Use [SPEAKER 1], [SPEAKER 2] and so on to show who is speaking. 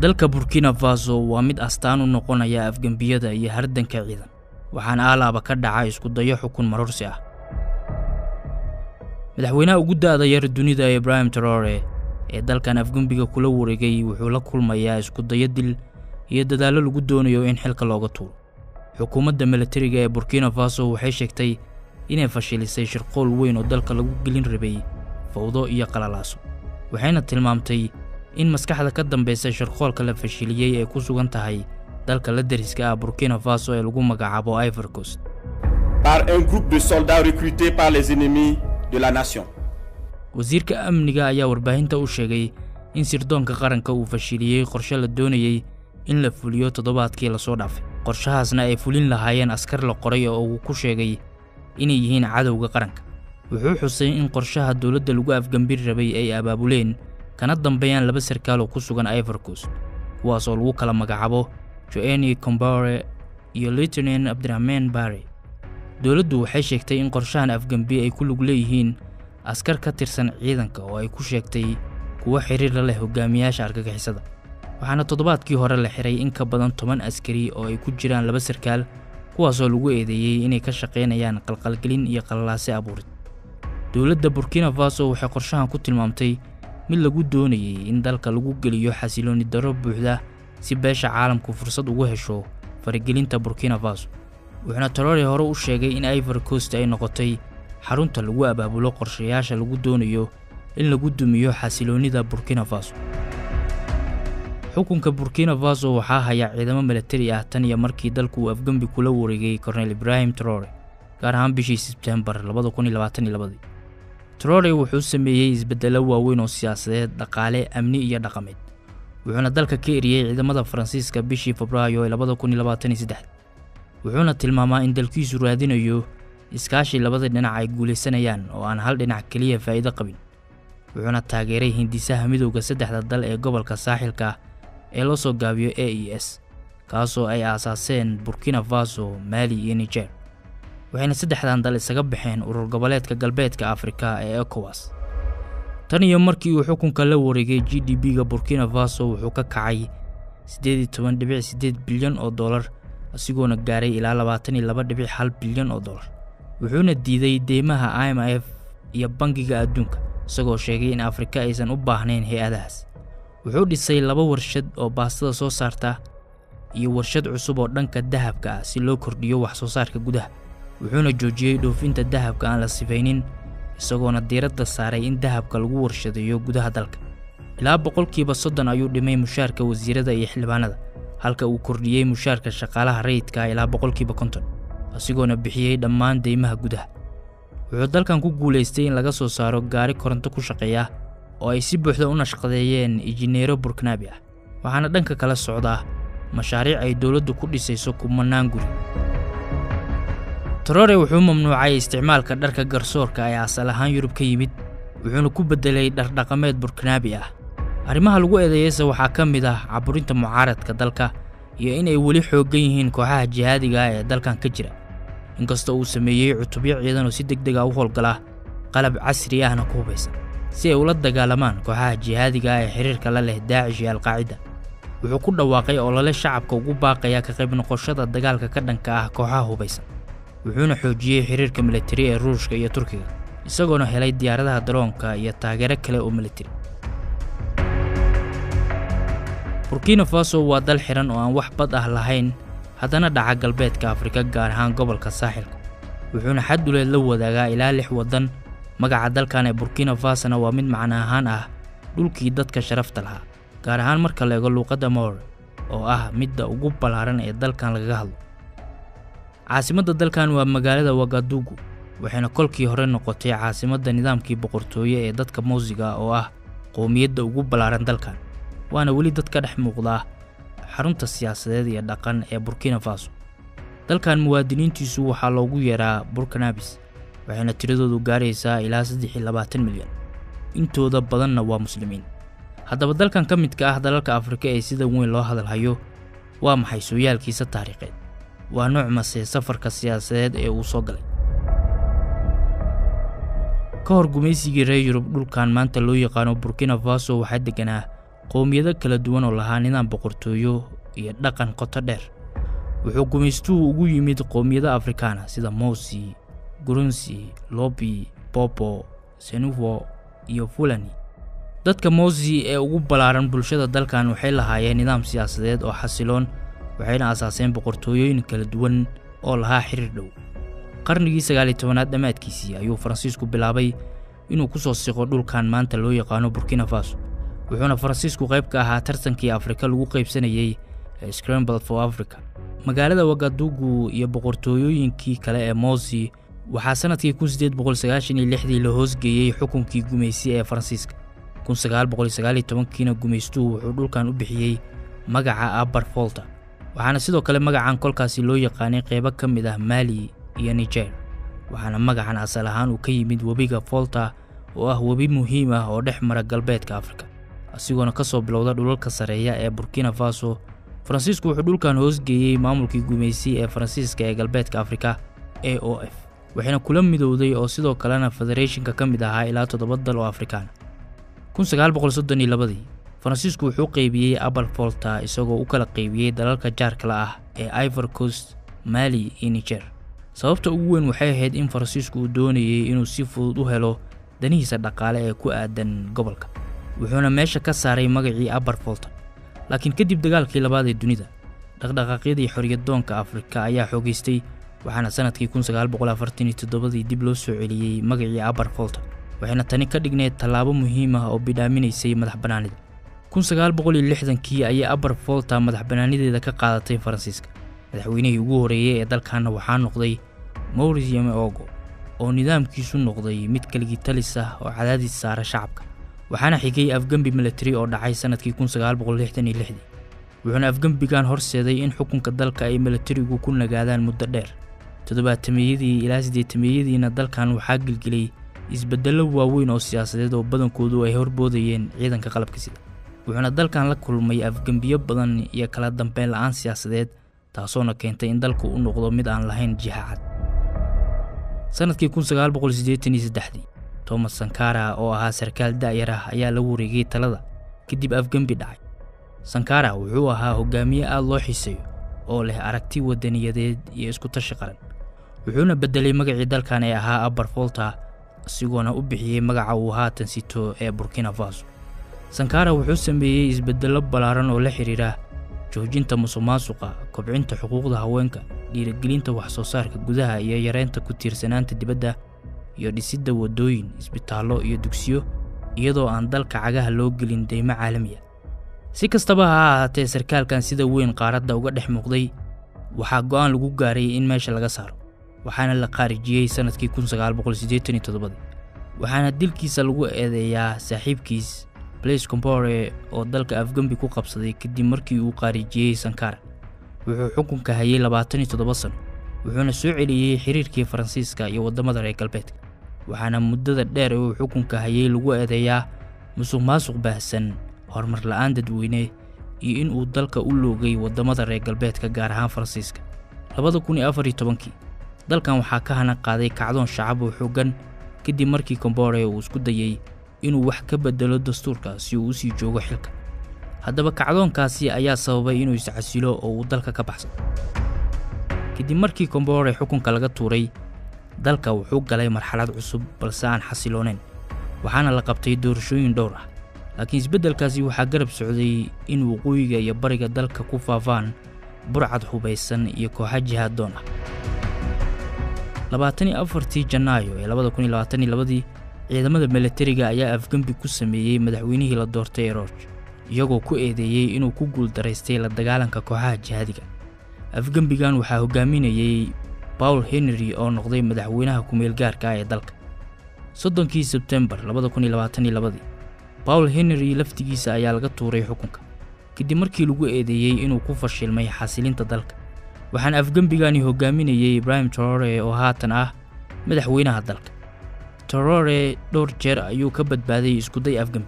[SPEAKER 1] dalka Burkina Faso waa mid astaan u noqonaya afgambiyada iyo hardanka ciidan waxaana alaaba ka dhacay isku dayo xukun marorsi ah madaxweynaha ugu daada yar dunida Ibrahim Traoré ee dalkan afgambiga kula wareegay wuxuu la kulmayaa isku dayo dil iyo dadaalo lagu doonayo in xilka looga tuuro xukuumadda militariga ee Burkina Faso waxay sheegtay inay fashilisay shirqool weyn oo dalka lagu gelin rabay fawdo iyo qalalaaso waxayna tilmaamtay in maskaxda ka dambeysay shirqoolka la fashiliyay ay ku sugan tahay dalka la dariska ah Burkina Faso ee lagu magacaabo Ivory Coast
[SPEAKER 2] par un groupe de soldats recrutés par les ennemis de la nation.
[SPEAKER 1] wasiirka amniga ayaa warbaahinta u sheegay in sirdoonka qaranka uu fashiliyay qorshe la doonayay in la fuliyo toddobaadkii la soo dhaafay qorshahaasna ay fulin lahaayeen askar la qoray oo uu ku sheegay inay yihiin cadowga qaranka wuxuu xusay in qorshaha dawladda lagu afgambir rabay ay abaabuleen kana dambeeyaan laba sarkaal oo ku sugan Ivory Coast kuwaas oo lagu kala magacaabo Joanny Kombore iyo Lieutenant Abdrahman Barre dawladdu waxay sheegtay in qorshahan afgambi ay ku lug leeyihiin askar ka tirsan ciidanka oo ay ku sheegtay kuwa xiriir la leh hogaamiyaasha argagixisada waxaana toddobaadkii hore la xiray in ka badan 10 askari oo ay ku jiraan laba sarkaal kuwaas oo lagu eedeeyay inay ka shaqeynayaan qalqalgelin iyo qalalaase abuurid dawladda Burkina Faso waxay qorshahan ku tilmaamtay mid lagu doonayay in dalka lagu geliyo xasilooni darro buuxda si beesha caalamku fursad ugu hesho faragelinta Burkina Faso wuxuuna Traoré hore u sheegay in Ivory Coast ay noqotay xarunta lagu abaabulo qorshayaasha lagu doonayo in lagu dumiyo xasiloonida Burkina Faso xukunka Burkina Faso waxaa haya ciidamo militari ah tan iyo markii dalku afgambi kula wareegay Colonel Ibrahim Traoré gaar ahaan bishii September 2022 Traoré wuxuu sameeyay isbedelo waaweyn oo siyaasadeed dhaqaale amni iyo dhaqameed wuxuuna dalka ka eriyay ciidamada Faransiiska bishii Febraayo 2023 wuxuuna tilmaamaa in dalkiisu raadinayo iskaashi labada dhinac ay guuleysanayaan oo aan hal dhinac kaliya faa'iido qabin wuxuuna taageeray hindisaha midowga saddexda dal ee gobolka saaxilka ee loo soo gaabiyo AES kaasoo ay aasaaseen Burkina Faso, Mali iyo Niger waxayna saddexdan dal isaga baxeen urur goboleedka galbeedka Afrika ee ECOWAS tan iyo markii uu xukunka la wareegay GDP-ga Burkina Faso wuxuu ka kacay 18.8 bilyan oo dollar asigoona gaaray ilaa 22.1 bilyan oo dollar wuxuuna diiday deymaha IMF iyo bangiga adduunka isagoo sheegay in Afrika aysan u baahnayn hay'adahaas wuxuu dhisay laba warshad oo baastada soo saarta iyo warshad cusub oo dhanka dahabka ah si loo kordhiyo wax soo saarka gudaha wuxuuna joojiyay dhoofinta dahabka aan la sifaynin isagoona diiradda saaray in dahabka lagu warshadeeyo gudaha dalka ilaa 30% ayuu dhimay mushaarka wasiirada iyo xildhibaanada halka uu kordhiyay mushaarka shaqaalaha rayidka ilaa 50% asigoona bixiyay dhammaan deymaha gudaha wuxuu dalkan ku guuleystay in laga soo saaro gaari koronto ku shaqeeya oo ay si buuxda u nashqadeeyeen injineero Burkinaabi ah waxaana dhanka kala socda mashaariic ay dawladdu ku dhisayso kumanaan guri Traoré wuxuu mamnuucay isticmaalka dharka garsoorka ee asal ahaan Yurub ka yimid wuxuuna ku bedelay dhar dhaqameed Burkinaabi ah arrimaha lagu eedeeyay waxaa ka mid ah caburinta mucaaradka dalka iyo in ay wali xooggan yihiin kooxaha jihaadiga ee dalkan ka jira inkastoo uu sameeyay cutubyo ciidan oo si degdeg ah u howlgala qalab casri ahna ku hubaysan si ay ula dagaalamaan kooxaha jihaadiga ee xiriirka la leh Daesh iyo Al-Qaacida wuxuu ku dhawaaqay olole shacabka ugu baaqaya ka qayb noqoshada dagaalka ka dhanka ah kooxaha hubaysan wuxuuna xoojiyay xiriirka militari ee Ruushka iyo Turkiga isagoona helay diyaaradaha daroonka iyo taageero kale oo militari Burkina Faso waa dal xiran oo aan wax bad ah lahayn haddana dhaca galbeedka Afrika gaar ahaan gobolka saaxilka wuxuuna xaduleed la wadaagaa ilaa 6 wadan magaca dalkan ee Burkina Faso waa mid macno ahaan ah dhulkii dadka sharafta lahaa gaar ahaan marka la eego luqadda Maori oo ah midda ugu ballaaran ee dalkan laga hadlo caasimadda dalkan waa magaalada Ouagadougou waxayna kolkii hore noqotay caasimadda nidaamkii boqortooyo ee dadka Mouziga oo ah qoomiyadda ugu ballaaran dalkan waana wali dadka dhex muuqda xarunta siyaasadeed iyo dhaqan ee Burkina Faso dalkan muwaadiniintiisu waxaa loogu yeeraa Burkinabis waxayna tiradoodu gaaraysaa ilaa 23 milyan intooda badanna waa muslimiin haddaba dalkan ka midka ah dalalka Afrika ee sida weyn loo hadalhayo waa maxay sooyaalkiisa taariikheed waa nooc mase safarka siyaasadeed ee uu soo galay ka hor gumaysigii reer Yurub dhulkan maanta loo yaqaano Burkina Faso waxaa deganaa qowmiyado kala duwan oo lahaa nidaam boqortooyo iyo dhaqan qoto dheer. wuxuu gumaystuhu ugu yimid qowmiyada Afrikaana sida Mosi, Gurunsi, Lobi, Popo, Senufo iyo Fulani. dadka Mosi ee ugu balaaran bulshada dalkan waxay lahaayeen nidaam siyaasadeed oo xasiloon, waxayna asaaseen boqortooyooyin kala duwan oo lahaa xiriir dhow. qarnigii 19aad dhamaadkiisii ayuu Faransiisku bilaabay inuu ku soo siqo dhulkan maanta loo yaqaan Burkina Faso. wuxuuna Faransiisku qayb ka ahaa tartankii Afrika lagu qaybsanayay Scramble for Africa. magaalada Wagadugu iyo boqortooyooyinkii kale ee Mosi waxaa sanadkii 1896 la hoosgeeyay xukunkii gumaysi ee Faransiiska. 1919kiina gumaystuhu wuxuu dhulkan u bixiyay magaca Upper Volta, waxaana sidoo kale magacan kolkaasi loo yaqaanay qaybo ka mid ah Mali iyo Niger. waxaana magacan asal ahaan uu ka yimid webiga Volta oo ah webi muhiim ah oo dhex mara galbeedka Afrika, asigoona ka soo bilowda dhulalka sareeya ee Burkina Faso. Faransiisku wuxuu dhulkan hoosgeeyay maamulkii gumaysi ee Faransiiska ee galbeedka Afrika AOF, waxayna kula midowday oo sidoo kalena federationka ka mid ahaa ilaa 7 dal oo Afrikaan. 1932 Faransiisku wuxuu qaybiyay Upper Volta isagoo u kala qaybiyay dalalka jaarka ah ee Ivory Coast, Mali iyo Niger. sababta ugu weyn waxay ahayd in Faransiisku uu doonayay inuu si fudud u helo danihiisa dhaqaale ee ku aadan gobolka, wuxuuna meesha ka saaray magacii Upper Volta. laakiin kadib dagaalkii labaad ee dunida, dhaqdhaqaaqyadii xorriyad-doonka Afrika ayaa xoogaystay, waxaana sanadkii 1947 dib loo soo celiyay magacii Upper Volta, waxayna tani ka dhigneyd tallaabo muhiim ah oo bidhaaminaysay madaxbannaanida. 1960kii ayay Upper Volta madaxbannaanideeda ka qaadatay Faransiiska. madaxweynihii ugu horeeyay ee dalkaana waxaa noqday Maurice Meogo, oo nidaamkiisu noqday mid kaligii talis ah oo cadaadis saara shacabka. waxaana xigay afgambi military oo dhacay sanadkii 1966, wuxuuna afgambigan horseeday in xukunka dalka ay militarigu ku nagaadaan muddo dheer. 70meeyadii ilaa 80meeyadiina dalkan waxaa gilgilay isbeddello waaweyn oo siyaasadeed oo badankoodu ay horboodayeen ciidanka qalabka sida. wuxuuna dalkan la kulmay afgambiyo badan iyo kala dambeyn la'aan siyaasadeed, taasoo keentay in dalku uu noqdo mid aan lahayn jiha cad. sanadkii 1983 Thomas Sankara oo ahaa sarkaal daayar ah ayaa la wareegay talada kadib afgambi dhacay. Sankara wuxuu ahaa hogaamiye aad loo xiiseeyo oo leh aragti wadaniyadeed iyo isku tashi qaran, wuxuuna bedelay magacii dalkan ee ahaa Upper Volta asigoona u bixiyay magaca uu haatan sito ee Burkina Faso. Sankara wuxuu sameeyay isbeddello ballaaran oo la xiriira joojinta musuqmaasuqa, kobcinta xuquuqda haweenka, dhiirigelinta wax soo saarka gudaha iyo yareynta ku tiirsanaanta dibadda, iyo dhisidda wadooyin, isbitaallo iyo dugsiyo iyadoo aan dalka cagaha loo gelin deymo caalami ah. si kastaba ha ahaatee, sarkaalkan sida weyn qaaradda uga dhex muuqday waxaa go'aan lagu gaaray in meesha laga saaro, waxaana la qaarijiyay sanadkii 1987, waxaana dilkiisa lagu eedeeyaa saaxiibkiis Blaise Compaoré oo dalka afgambi ku qabsaday kadib markii uu qaarijiyay Sankara. wuxuu xukunka hayay 27 sano, wuxuuna soo celiyay xiriirkii Faransiiska iyo wadamada reer galbeedka, waxaana muddada dheer uu xukunka hayay lagu eedeeyaa musuqmaasuq baahsan, horumar la'aan dadweyne iyo in uu dalka u loogay wadamada reer galbeedka gaar ahaan Faransiiska. 2014 dalkan waxaa ka hana qaaday kacdoon shacab oo xooggan kadib markii Compaoré uu isku dayay inuu wax ka bedelo dastuurka si uu u sii joogo xilka. haddaba kacdoonkaasi ayaa sababay inuu iscasilo oo uu dalka ka baxsado. kadib markii Compaoré xukunka laga tuuray, dalka wuxuu galay marxalad cusub balse aan xasilooneyn, waxaana la qabtay doorashooyin dhowr ah. laakiin isbeddelkaasi waxaa garab socday in waqooyiga iyo bariga dalka ku faafaan burcad hubaysan iyo kooxo jihaad-doon ah. 24 Janaayo ee 2022 ciidamada militariga ayaa afgambi ku sameeyay madaxweynihii la doortay ee Roch, iyagoo ku eedeeyay inuu ku guul daraystay la dagaalanka kooxaha jihaadiga. afgambigan waxaa hogaaminayay Paul Henry oo noqday madaxweynaha ku meel gaarka ah ee dalka. 30 Sebtembar 2022 Paul Henry laftigiisa ayaa laga tuuray xukunka kadib markii lagu eedeeyay inuu ku fashilmay xasilinta dalka, waxaana afgambigani hogaaminayay Ibrahim Traoré oo haatan ah madaxweynaha dalka. Traoré dhowr jeer ayuu ka badbaaday isku day afgambi,